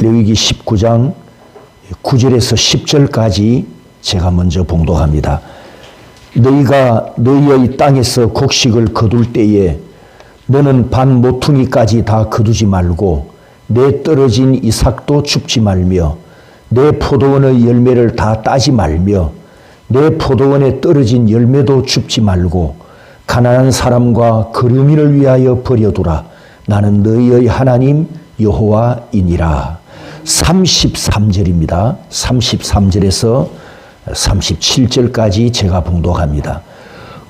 레위기 19장 9절에서 10절까지 제가 먼저 봉독합니다. 너희가 너희의 땅에서 곡식을 거둘 때에 너는 반 모퉁이까지 다 거두지 말고 내 떨어진 이삭도 줍지 말며 내 포도원의 열매를 다 따지 말며 내 포도원에 떨어진 열매도 줍지 말고 가난한 사람과 거류민을 위하여 버려두라. 나는 너희의 하나님 여호와이니라. 33절입니다. 33절에서 37절까지 제가 봉독합니다.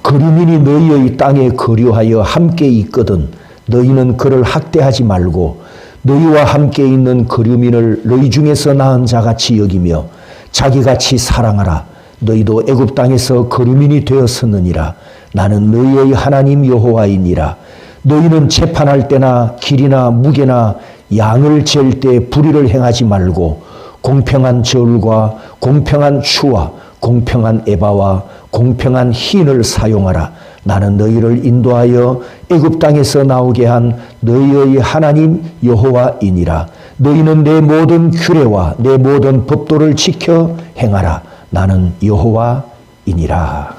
거류민이 너희의 땅에 거류하여 함께 있거든 너희는 그를 학대하지 말고 너희와 함께 있는 거류민을 너희 중에서 낳은 자같이 여기며 자기같이 사랑하라. 너희도 애굽 땅에서 거류민이 되었었느니라. 나는 너희의 하나님 여호와이니라. 너희는 재판할 때나 길이나 무게나 양을 잴 때 불의를 행하지 말고 공평한 저울과 공평한 추와 공평한 에바와 공평한 흰을 사용하라. 나는 너희를 인도하여 애굽 땅에서 나오게 한 너희의 하나님 여호와이니라. 너희는 내 모든 규례와 내 모든 법도를 지켜 행하라. 나는 여호와이니라.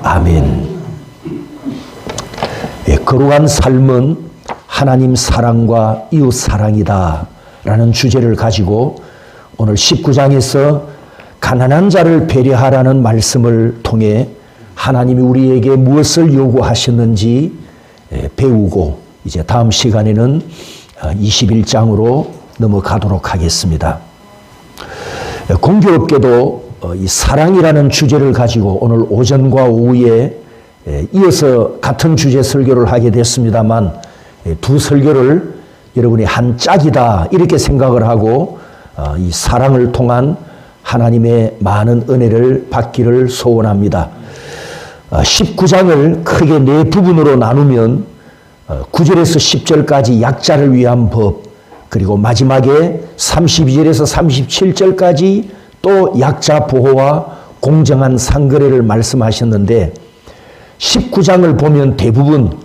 아멘. 거룩한 삶은 하나님 사랑과 이웃 사랑이다 라는 주제를 가지고 오늘 19장에서 가난한 자를 배려하라는 말씀을 통해 하나님이 우리에게 무엇을 요구하셨는지 배우고 이제 다음 시간에는 21장으로 넘어가도록 하겠습니다. 공교롭게도 이 사랑이라는 주제를 가지고 오늘 오전과 오후에 이어서 같은 주제 설교를 하게 됐습니다만 두 설교를 여러분이 한 짝이다 이렇게 생각을 하고 이 사랑을 통한 하나님의 많은 은혜를 받기를 소원합니다. 19장을 크게 네 부분으로 나누면 9절에서 10절까지 약자를 위한 법, 그리고 마지막에 32절에서 37절까지 또 약자 보호와 공정한 상거래를 말씀하셨는데 19장을 보면 대부분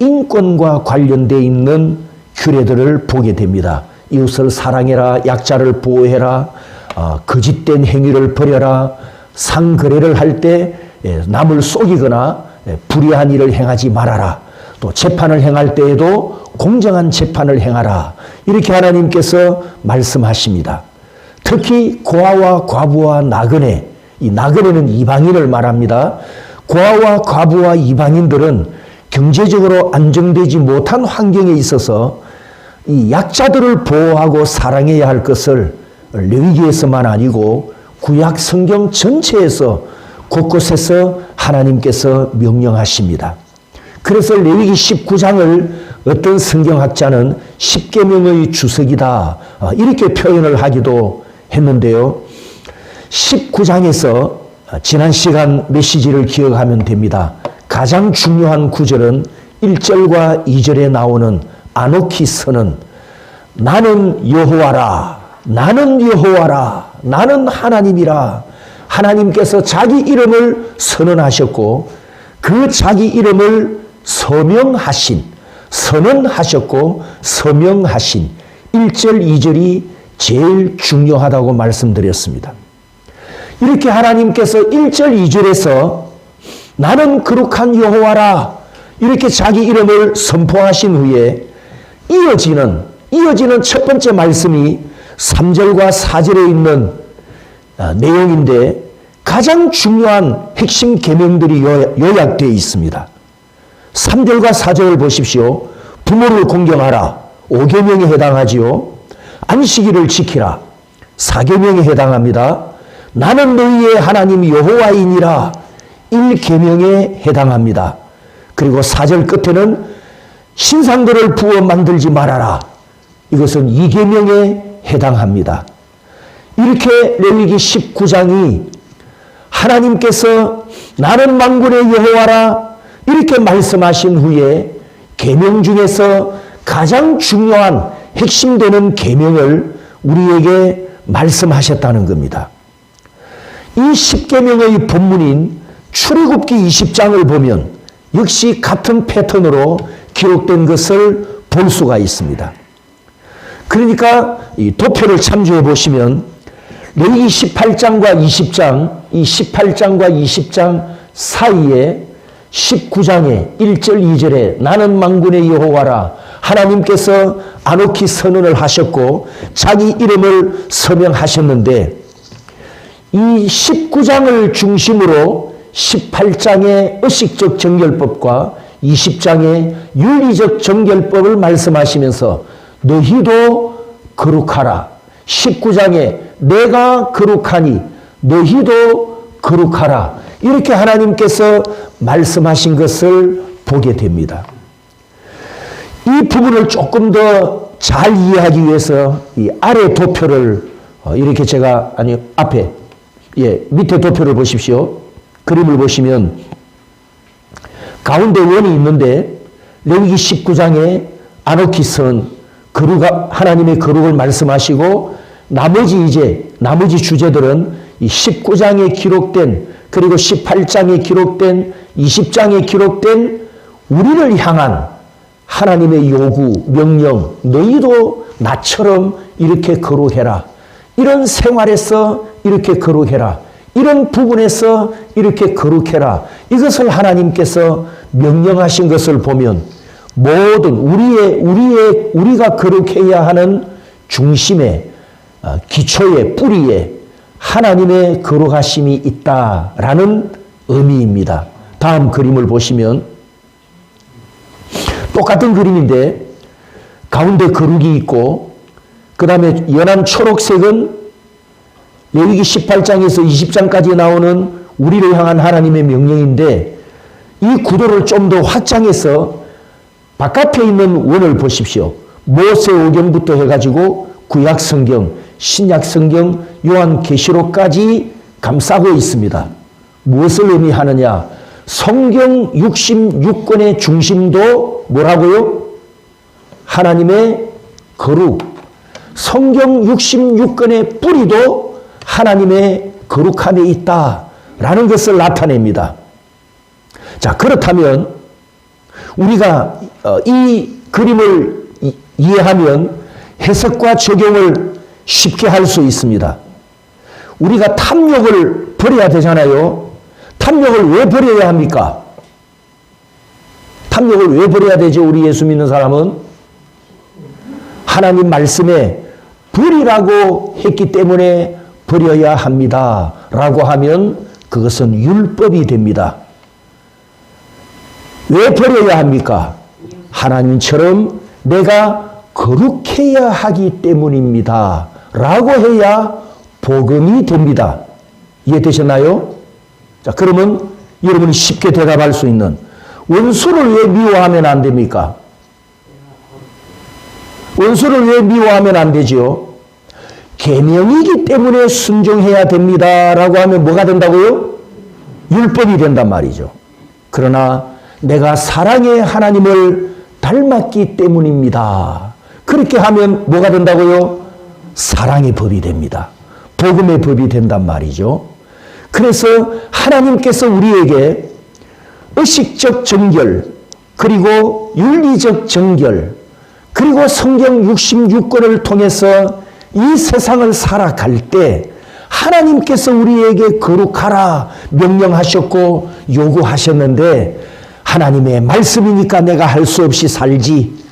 인권과 관련되어 있는 규례들을 보게 됩니다. 이웃을 사랑해라, 약자를 보호해라, 거짓된 행위를 버려라, 상거래를 할 때 남을 속이거나 불의한 일을 행하지 말아라. 또 재판을 행할 때에도 공정한 재판을 행하라. 이렇게 하나님께서 말씀하십니다. 특히 고아와 과부와 나그네, 이 나그네는 이방인을 말합니다. 고아와 과부와 이방인들은 경제적으로 안정되지 못한 환경에 있어서 이 약자들을 보호하고 사랑해야 할 것을 레위기에서만 아니고 구약 성경 전체에서 곳곳에서 하나님께서 명령하십니다. 그래서 레위기 19장을 어떤 성경학자는 10계명의 주석이다 이렇게 표현을 하기도 했는데요. 19장에서 지난 시간 메시지를 기억하면 됩니다. 가장 중요한 구절은 1절과 2절에 나오는 아노키 선언, 나는 여호와라, 나는 여호와라, 나는 하나님이라. 하나님께서 자기 이름을 선언하셨고 그 자기 이름을 선언하셨고 서명하신 1절, 2절이 제일 중요하다고 말씀드렸습니다. 이렇게 하나님께서 1절, 2절에서 나는 거룩한 여호와라 이렇게 자기 이름을 선포하신 후에 이어지는 첫 번째 말씀이 3절과 4절에 있는 내용인데 가장 중요한 핵심 계명들이 요약되어 있습니다. 3절과 4절을 보십시오. 부모를 공경하라. 5계명에 해당하지요. 안식일을 지키라. 4계명에 해당합니다. 나는 너희의 하나님 여호와이니라. 1계명에 해당합니다. 그리고 4절 끝에는 신상들을 부어 만들지 말아라. 이것은 2계명에 해당합니다. 이렇게 레위기 19장이 하나님께서 나는 만군의 여호와라 이렇게 말씀하신 후에 계명 중에서 가장 중요한 핵심되는 계명을 우리에게 말씀하셨다는 겁니다. 이 10계명의 본문인 출애굽기 20장을 보면 역시 같은 패턴으로 기록된 것을 볼 수가 있습니다. 그러니까 이 도표를 참조해 보시면 레위기 18장과 20장, 이 18장과 20장 사이에 19장의 1절 2절에 나는 만군의 여호와라 하나님께서 안옥히 선언을 하셨고 자기 이름을 서명하셨는데 이 19장을 중심으로 18장의 의식적 정결법과 20장의 윤리적 정결법을 말씀하시면서 너희도 거룩하라. 19장에 내가 거룩하니 너희도 거룩하라. 이렇게 하나님께서 말씀하신 것을 보게 됩니다. 이 부분을 조금 더 잘 이해하기 위해서 이 아래 도표를 이렇게 제가 앞에 밑에 도표를 보십시오. 그림을 보시면 가운데 원이 있는데 레위기 19장에 안옥히 선 하나님의 거룩을 말씀하시고 나머지 주제들은 이 19장에 기록된 그리고 18장에 기록된 20장에 기록된 우리를 향한 하나님의 요구, 명령, 너희도 나처럼 이렇게 거룩해라. 이런 생활에서 이렇게 거룩해라. 이런 부분에서 이렇게 거룩해라. 이것을 하나님께서 명령하신 것을 보면 모든 우리가 거룩해야 하는 중심에 기초에 뿌리에 하나님의 거룩하심이 있다라는 의미입니다. 다음 그림을 보시면 똑같은 그림인데 가운데 거룩이 있고 그 다음에 연한 초록색은 레위기 18장에서 20장까지 나오는 우리를 향한 하나님의 명령인데 이 구도를 좀 더 확장해서 바깥에 있는 원을 보십시오. 모세오경부터 해가지고 구약성경, 신약성경, 요한계시록까지 감싸고 있습니다. 무엇을 의미하느냐? 성경 66권의 중심도 뭐라고요? 하나님의 거룩. 성경 66권의 뿌리도 하나님의 거룩함에 있다라는 것을 나타냅니다. 자, 그렇다면 우리가 이 그림을 이해하면 해석과 적용을 쉽게 할 수 있습니다. 우리가 탐욕을 버려야 되잖아요. 탐욕을 왜 버려야 합니까? 탐욕을 왜 버려야 되죠? 우리 예수 믿는 사람은 하나님 말씀에 버리라고 했기 때문에 버려야 합니다. 라고 하면 그것은 율법이 됩니다. 왜 버려야 합니까? 하나님처럼 내가 거룩해야 하기 때문입니다. 라고 해야 복음이 됩니다. 이해되셨나요? 자, 그러면 여러분이 쉽게 대답할 수 있는 원수를 왜 미워하면 안 됩니까? 원수를 왜 미워하면 안 되지요? 계명이기 때문에 순종해야 됩니다. 라고 하면 뭐가 된다고요? 율법이 된단 말이죠. 그러나 내가 사랑의 하나님을 닮았기 때문입니다. 그렇게 하면 뭐가 된다고요? 사랑의 법이 됩니다. 복음의 법이 된단 말이죠. 그래서 하나님께서 우리에게 의식적 정결, 그리고 윤리적 정결, 그리고 성경 66권을 통해서 이 세상을 살아갈 때 하나님께서 우리에게 거룩하라 명령하셨고 요구하셨는데 하나님의 말씀이니까 내가 할 수 없이 살지.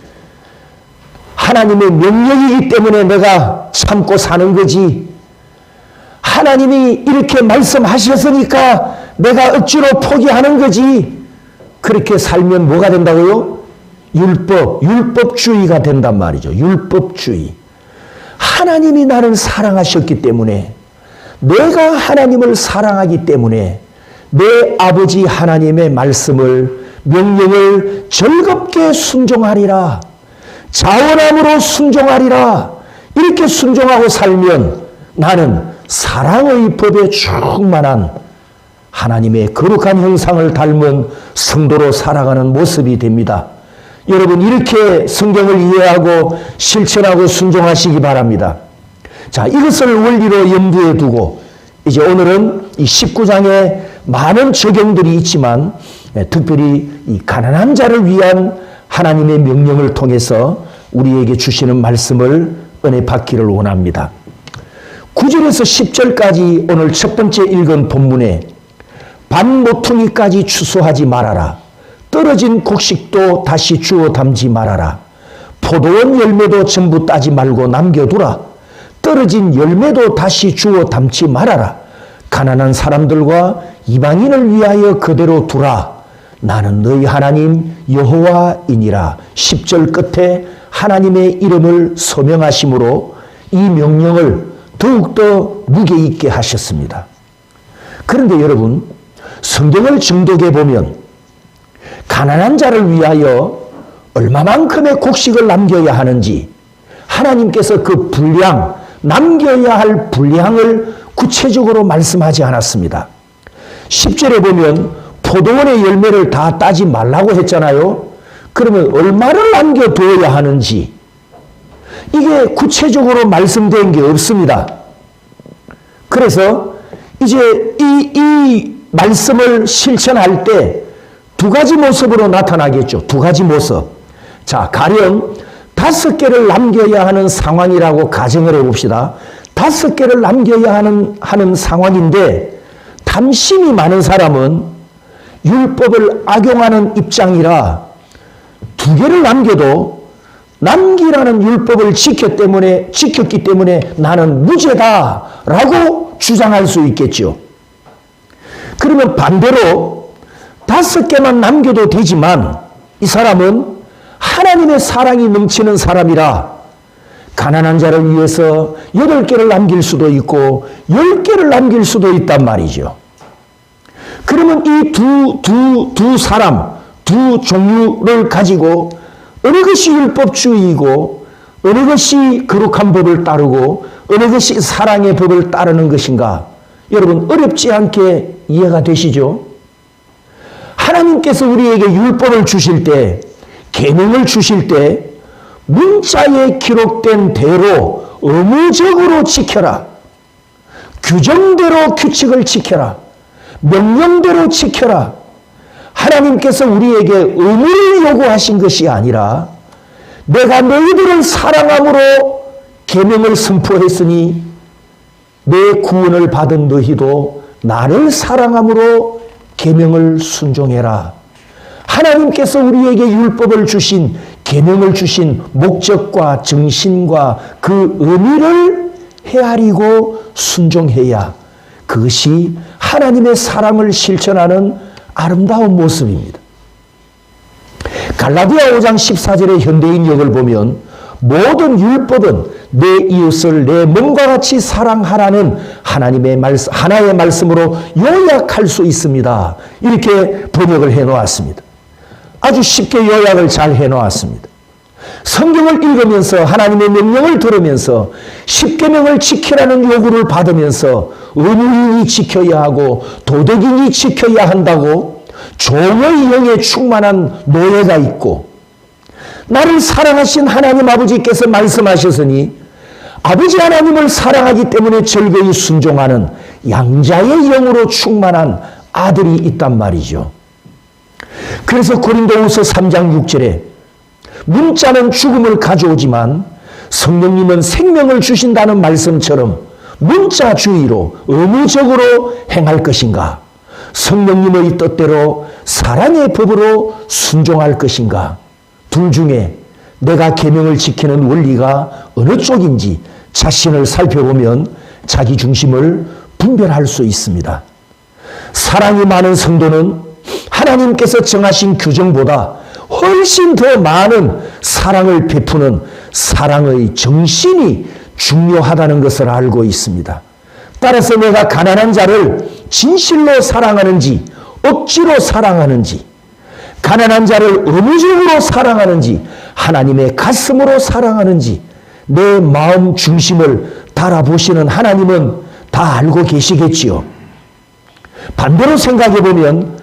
하나님의 명령이기 때문에 내가 참고 사는 거지. 하나님이 이렇게 말씀하셨으니까 내가 억지로 포기하는 거지. 그렇게 살면 뭐가 된다고요? 율법주의가 된단 말이죠. 율법주의. 하나님이 나를 사랑하셨기 때문에, 내가 하나님을 사랑하기 때문에 내 아버지 하나님의 말씀을, 명령을 즐겁게 순종하리라. 자원함으로 순종하리라. 이렇게 순종하고 살면 나는 사랑의 법에 충만한 하나님의 거룩한 형상을 닮은 성도로 살아가는 모습이 됩니다. 여러분, 이렇게 성경을 이해하고 실천하고 순종하시기 바랍니다. 자, 이것을 원리로 염두에 두고 이제 오늘은 이 19장에 많은 적용들이 있지만 특별히 이 가난한 자를 위한 하나님의 명령을 통해서 우리에게 주시는 말씀을 은혜 받기를 원합니다. 9절에서 10절까지 오늘 첫 번째 읽은 본문에 밭모퉁이까지 추수하지 말아라. 떨어진 곡식도 다시 주워 담지 말아라. 포도원 열매도 전부 따지 말고 남겨두라. 떨어진 열매도 다시 주워 담지 말아라. 가난한 사람들과 이방인을 위하여 그대로 두라. 나는 너희 하나님 여호와이니라. 10절 끝에 하나님의 이름을 서명하심으로 이 명령을 더욱더 무게 있게 하셨습니다. 그런데 여러분, 성경을 정독해 보면 가난한 자를 위하여 얼마만큼의 곡식을 남겨야 하는지 하나님께서 그 분량, 남겨야 할 분량을 구체적으로 말씀하지 않았습니다. 10절에 보면 포도원의 열매를 다 따지 말라고 했잖아요. 그러면 얼마를 남겨두어야 하는지 이게 구체적으로 말씀된 게 없습니다. 그래서 이제 이 말씀을 실천할 때 두 가지 모습으로 나타나겠죠. 두 가지 모습. 자, 가령 5개를 남겨야 하는 상황이라고 가정을 해봅시다. 5개를 남겨야 하는 상황인데 탐심이 많은 사람은 율법을 악용하는 입장이라 2개를 남겨도 남기라는 율법을 지켰기 때문에 나는 무죄다라고 주장할 수 있겠죠. 그러면 반대로 5개만 남겨도 되지만 이 사람은 하나님의 사랑이 넘치는 사람이라 가난한 자를 위해서 8개를 남길 수도 있고 10개를 남길 수도 있단 말이죠. 그러면 이 두 사람, 두 종류를 가지고 어느 것이 율법주의이고 어느 것이 거룩한 법을 따르고 어느 것이 사랑의 법을 따르는 것인가? 여러분 어렵지 않게 이해가 되시죠? 하나님께서 우리에게 율법을 주실 때, 계명을 주실 때 문자에 기록된 대로 의무적으로 지켜라. 규정대로 규칙을 지켜라. 명령대로 지켜라. 하나님께서 우리에게 의무를 요구하신 것이 아니라 내가 너희들을 사랑함으로 계명을 선포했으니 내 구원을 받은 너희도 나를 사랑함으로 계명을 순종해라. 하나님께서 우리에게 율법을 주신, 계명을 주신 목적과 정신과 그 의미를 헤아리고 순종해야 그것이 하나님의 사랑을 실천하는 아름다운 모습입니다. 갈라디아 5장 14절의 현대인역을 보면 모든 율법은 내 이웃을 내 몸과 같이 사랑하라는 하나의 말씀으로 요약할 수 있습니다. 이렇게 번역을 해놓았습니다. 아주 쉽게 요약을 잘 해놓았습니다. 성경을 읽으면서 하나님의 명령을 들으면서 십계명을 지키라는 요구를 받으면서 의무인이 지켜야 하고 도덕인이 지켜야 한다고 종의 영에 충만한 노예가 있고 나를 사랑하신 하나님 아버지께서 말씀하셨으니 아버지 하나님을 사랑하기 때문에 절거히 순종하는 양자의 영으로 충만한 아들이 있단 말이죠. 그래서 고린도후서 3장 6절에 문자는 죽음을 가져오지만 성령님은 생명을 주신다는 말씀처럼 문자주의로 의무적으로 행할 것인가? 성령님의 뜻대로 사랑의 법으로 순종할 것인가? 둘 중에 내가 계명을 지키는 원리가 어느 쪽인지 자신을 살펴보면 자기 중심을 분별할 수 있습니다. 사랑이 많은 성도는 하나님께서 정하신 규정보다 훨씬 더 많은 사랑을 베푸는 사랑의 정신이 중요하다는 것을 알고 있습니다. 따라서 내가 가난한 자를 진실로 사랑하는지 억지로 사랑하는지 가난한 자를 의무적으로 사랑하는지 하나님의 가슴으로 사랑하는지 내 마음 중심을 달아보시는 하나님은 다 알고 계시겠지요. 반대로 생각해 보면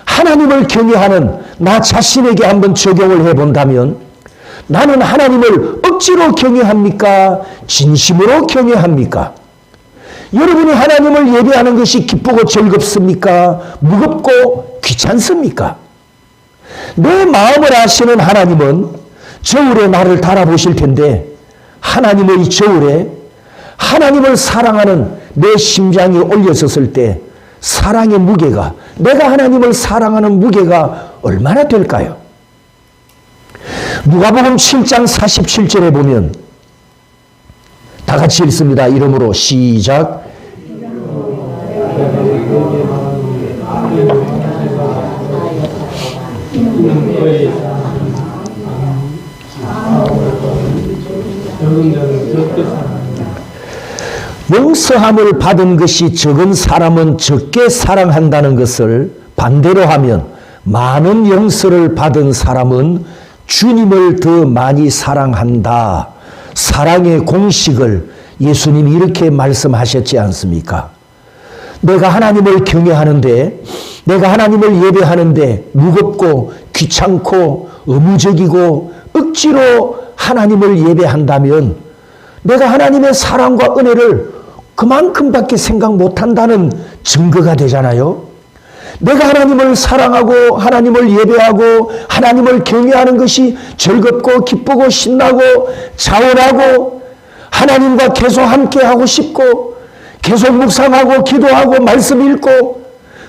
하나님을 경외하는 나 자신에게 한번 적용을 해본다면 나는 하나님을 억지로 경외합니까? 진심으로 경외합니까? 여러분이 하나님을 예배하는 것이 기쁘고 즐겁습니까? 무겁고 귀찮습니까? 내 마음을 아시는 하나님은 저울에 나를 달아보실 텐데 하나님의 저울에 하나님을 사랑하는 내 심장이 올려섰을 때 사랑의 무게가, 내가 하나님을 사랑하는 무게가 얼마나 될까요? 누가복음 7장 47절에 보면 다 같이 읽습니다. 이름으로 시작. 용서함을 받은 것이 적은 사람은 적게 사랑한다는 것을 반대로 하면 많은 용서를 받은 사람은 주님을 더 많이 사랑한다. 사랑의 공식을 예수님이 이렇게 말씀하셨지 않습니까? 내가 하나님을 경외하는데, 내가 하나님을 예배하는데 무겁고 귀찮고 의무적이고 억지로 하나님을 예배한다면 내가 하나님의 사랑과 은혜를 그만큼밖에 생각 못한다는 증거가 되잖아요. 내가 하나님을 사랑하고 하나님을 예배하고 하나님을 경외하는 것이 즐겁고 기쁘고 신나고 자원하고 하나님과 계속 함께하고 싶고 계속 묵상하고 기도하고 말씀 읽고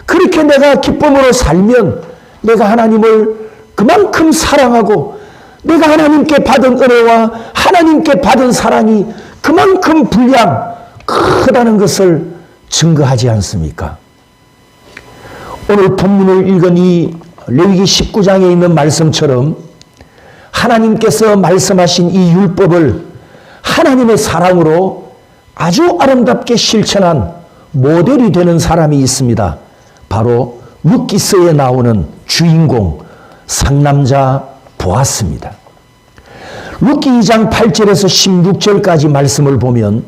그렇게 내가 기쁨으로 살면 내가 하나님을 그만큼 사랑하고 내가 하나님께 받은 은혜와 하나님께 받은 사랑이 그만큼 분량 크다는 것을 증거하지 않습니까? 오늘 본문을 읽은 이 레위기 19장에 있는 말씀처럼 하나님께서 말씀하신 이 율법을 하나님의 사랑으로 아주 아름답게 실천한 모델이 되는 사람이 있습니다. 바로 룻기서에 나오는 주인공 상남자 보아스입니다. 룻기 2장 8절에서 16절까지 말씀을 보면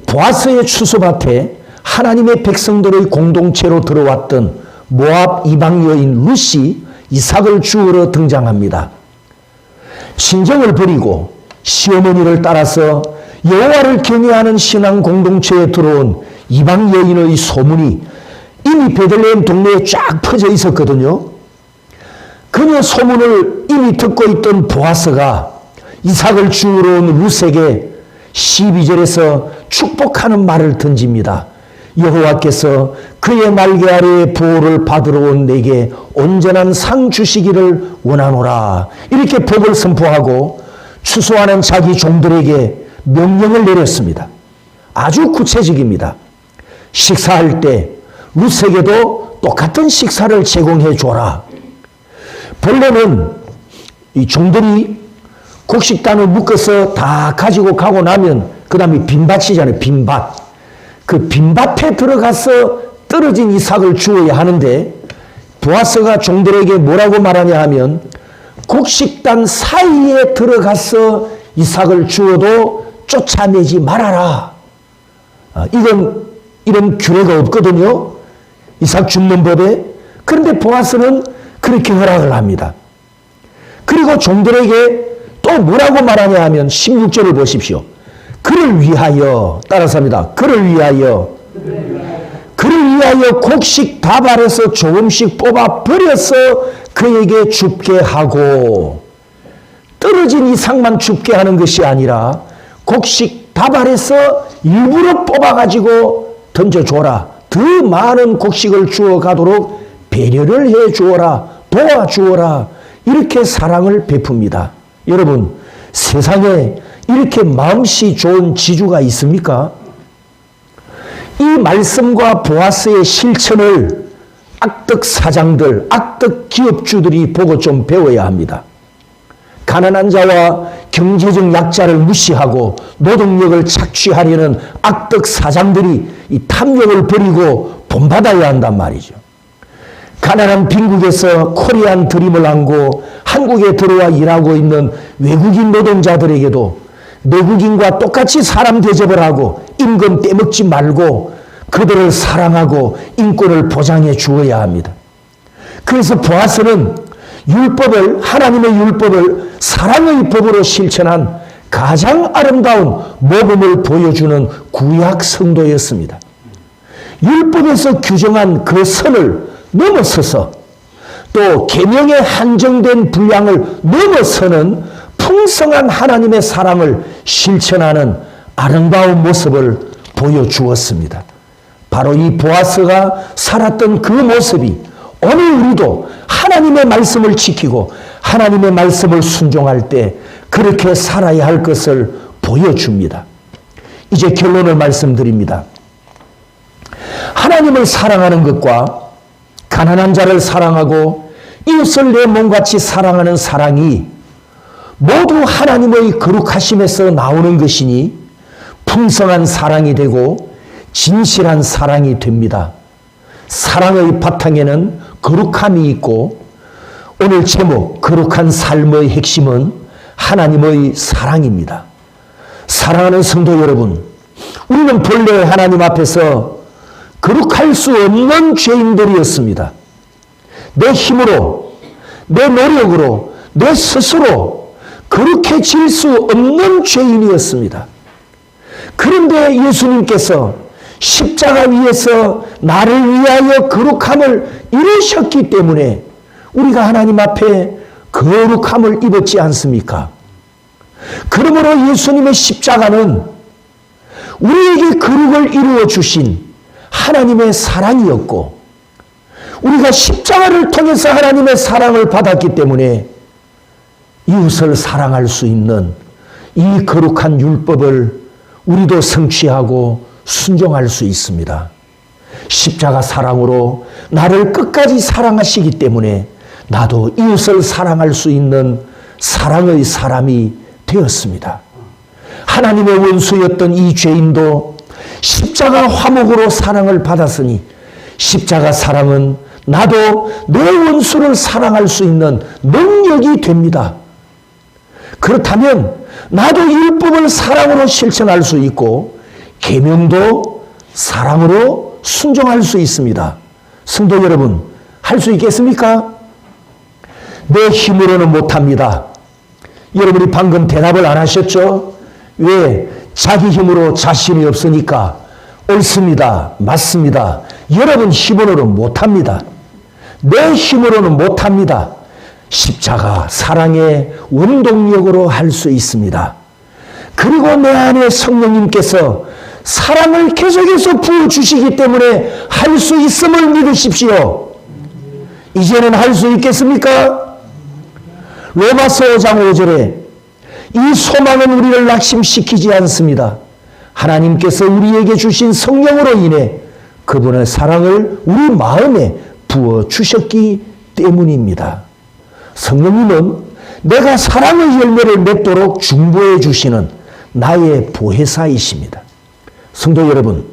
보아스의 추수밭에 하나님의 백성들의 공동체로 들어왔던 모압 이방 여인 룻이 이삭을 주우러 등장합니다. 친정을 버리고 시어머니를 따라서 여호와를 경외하는 신앙 공동체에 들어온 이방 여인의 소문이 이미 베들레헴 동네에 쫙 퍼져 있었거든요. 그녀 소문을 이미 듣고 있던 보아스가 이삭을 주우러 온 룻에게 12절에서 축복하는 말을 던집니다. 여호와께서 그의 날개 아래에 보호를 받으러 온 내게 온전한 상 주시기를 원하노라. 이렇게 복을 선포하고 추수하는 자기 종들에게 명령을 내렸습니다. 아주 구체적입니다. 식사할 때 룻에게도 똑같은 식사를 제공해 줘라. 본래는 이 종들이 곡식단을 묶어서 다 가지고 가고 나면 그 다음에 빈밭이잖아요. 빈밭. 그 빈밭에 들어가서 떨어진 이삭을 주어야 하는데 보아스가 종들에게 뭐라고 말하냐 하면 곡식단 사이에 들어가서 이삭을 주어도 쫓아내지 말아라. 이런 규례가 없거든요. 이삭 줍는 법에. 그런데 보아스는 그렇게 허락을 합니다. 그리고 종들에게 또 뭐라고 말하냐 하면 16절을 보십시오. 그를 위하여, 따라서 합니다. 그를 위하여 곡식 다발에서 조금씩 뽑아 버려서 그에게 줍게 하고, 떨어진 이삭만 줍게 하는 것이 아니라 곡식 다발에서 일부러 뽑아가지고 던져줘라. 더 많은 곡식을 주어가도록 배려를 해 주어라. 도와주어라. 이렇게 사랑을 베풉니다. 여러분, 세상에 이렇게 마음씨 좋은 지주가 있습니까? 이 말씀과 보아스의 실천을 악덕 사장들, 악덕 기업주들이 보고 좀 배워야 합니다. 가난한 자와 경제적 약자를 무시하고 노동력을 착취하려는 악덕 사장들이 이 탐욕을 버리고 본받아야 한단 말이죠. 가난한 빈국에서 코리안 드림을 안고 한국에 들어와 일하고 있는 외국인 노동자들에게도 내국인과 똑같이 사람 대접을 하고 임금 떼먹지 말고 그들을 사랑하고 인권을 보장해 주어야 합니다. 그래서 보아스는 율법을, 하나님의 율법을 사랑의 법으로 실천한 가장 아름다운 모범을 보여주는 구약 성도였습니다. 율법에서 규정한 그 선을 넘어서서 또 계명에 한정된 분량을 넘어서는 풍성한 하나님의 사랑을 실천하는 아름다운 모습을 보여주었습니다. 바로 이 보아스가 살았던 그 모습이 오늘 우리도 하나님의 말씀을 지키고 하나님의 말씀을 순종할 때 그렇게 살아야 할 것을 보여줍니다. 이제 결론을 말씀드립니다. 하나님을 사랑하는 것과 가난한 자를 사랑하고 이웃을 내 몸같이 사랑하는 사랑이 모두 하나님의 거룩하심에서 나오는 것이니 풍성한 사랑이 되고 진실한 사랑이 됩니다. 사랑의 바탕에는 거룩함이 있고 오늘 제목 거룩한 삶의 핵심은 하나님의 사랑입니다. 사랑하는 성도 여러분, 우리는 본래 하나님 앞에서 거룩할 수 없는 죄인들이었습니다. 내 힘으로, 내 노력으로, 내 스스로 거룩해질 수 없는 죄인이었습니다. 그런데 예수님께서 십자가 위에서 나를 위하여 거룩함을 이루셨기 때문에 우리가 하나님 앞에 거룩함을 입었지 않습니까? 그러므로 예수님의 십자가는 우리에게 거룩을 이루어 주신 하나님의 사랑이었고 우리가 십자가를 통해서 하나님의 사랑을 받았기 때문에 이웃을 사랑할 수 있는 이 거룩한 율법을 우리도 성취하고 순종할 수 있습니다. 십자가 사랑으로 나를 끝까지 사랑하시기 때문에 나도 이웃을 사랑할 수 있는 사랑의 사람이 되었습니다. 하나님의 원수였던 이 죄인도 십자가 화목으로 사랑을 받았으니 십자가 사랑은 나도 내 원수를 사랑할 수 있는 능력이 됩니다. 그렇다면 나도 율법을 사랑으로 실천할 수 있고 계명도 사랑으로 순종할 수 있습니다. 성도 여러분, 할 수 있겠습니까? 내 힘으로는 못합니다. 여러분이 방금 대답을 안 하셨죠? 왜? 자기 힘으로 자신이 없으니까. 옳습니다. 맞습니다. 여러분 힘으로는 못합니다. 내 힘으로는 못합니다. 십자가 사랑의 원동력으로 할 수 있습니다. 그리고 내 안에 성령님께서 사랑을 계속해서 부어주시기 때문에 할 수 있음을 믿으십시오. 이제는 할 수 있겠습니까? 로마서 5장 5절에 이 소망은 우리를 낙심시키지 않습니다. 하나님께서 우리에게 주신 성령으로 인해 그분의 사랑을 우리 마음에 부어주셨기 때문입니다. 성령님은 내가 사랑의 열매를 맺도록 중보해 주시는 나의 보혜사이십니다. 성도 여러분,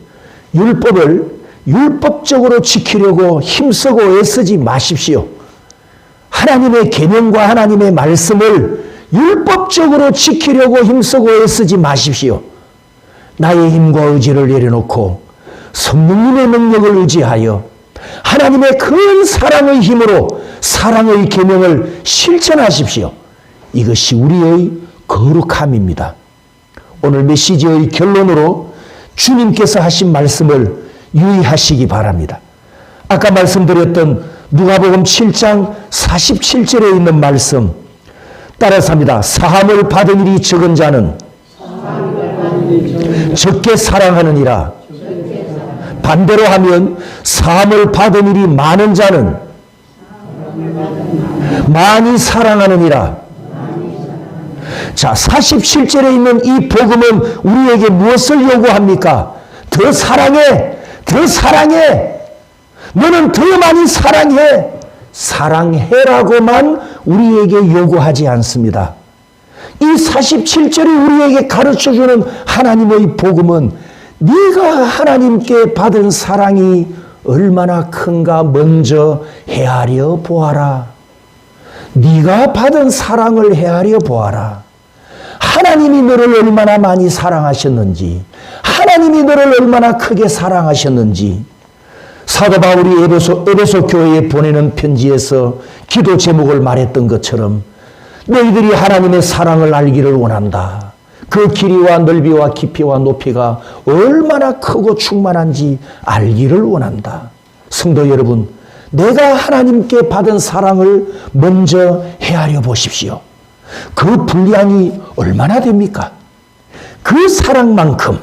율법을 율법적으로 지키려고 힘쓰고 애쓰지 마십시오. 하나님의 계명과 하나님의 말씀을 율법적으로 지키려고 힘쓰고 애쓰지 마십시오. 나의 힘과 의지를 내려놓고 성령님의 능력을 의지하여 하나님의 큰 사랑의 힘으로 사랑의 계명을 실천하십시오. 이것이 우리의 거룩함입니다. 오늘 메시지의 결론으로 주님께서 하신 말씀을 유의하시기 바랍니다. 아까 말씀드렸던 누가복음 7장 47절에 있는 말씀 따라서 합니다. 사함을 받은 일이 적은 자는 적게 사랑하느니라. 반대로 하면 사함을 받은 일이 많은 자는 많이 사랑하느니라. 자, 47절에 있는 이 복음은 우리에게 무엇을 요구합니까? 더 사랑해, 더 사랑해. 너는 더 많이 사랑해. 사랑해라고만 우리에게 요구하지 않습니다. 이 47절이 우리에게 가르쳐주는 하나님의 복음은 네가 하나님께 받은 사랑이 얼마나 큰가 먼저 헤아려 보아라. 네가 받은 사랑을 헤아려 보아라. 하나님이 너를 얼마나 많이 사랑하셨는지, 하나님이 너를 얼마나 크게 사랑하셨는지, 사도 바울이 에베소 교회에 보내는 편지에서 기도 제목을 말했던 것처럼 너희들이 하나님의 사랑을 알기를 원한다. 그 길이와 넓이와 깊이와 높이가 얼마나 크고 충만한지 알기를 원한다. 성도 여러분, 내가 하나님께 받은 사랑을 먼저 헤아려 보십시오. 그 분량이 얼마나 됩니까? 그 사랑만큼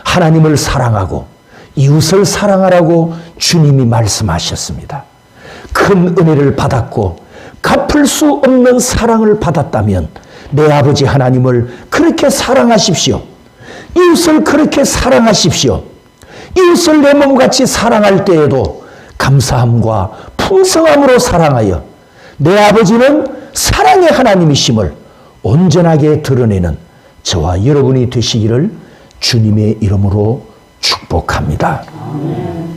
하나님을 사랑하고 이웃을 사랑하라고 주님이 말씀하셨습니다. 큰 은혜를 받았고 갚을 수 없는 사랑을 받았다면 내 아버지 하나님을 그렇게 사랑하십시오. 이웃을 그렇게 사랑하십시오. 이웃을 내 몸같이 사랑할 때에도 감사함과 풍성함으로 사랑하여 내 아버지는 사랑의 하나님이심을 온전하게 드러내는 저와 여러분이 되시기를 주님의 이름으로 축복합니다. 아멘.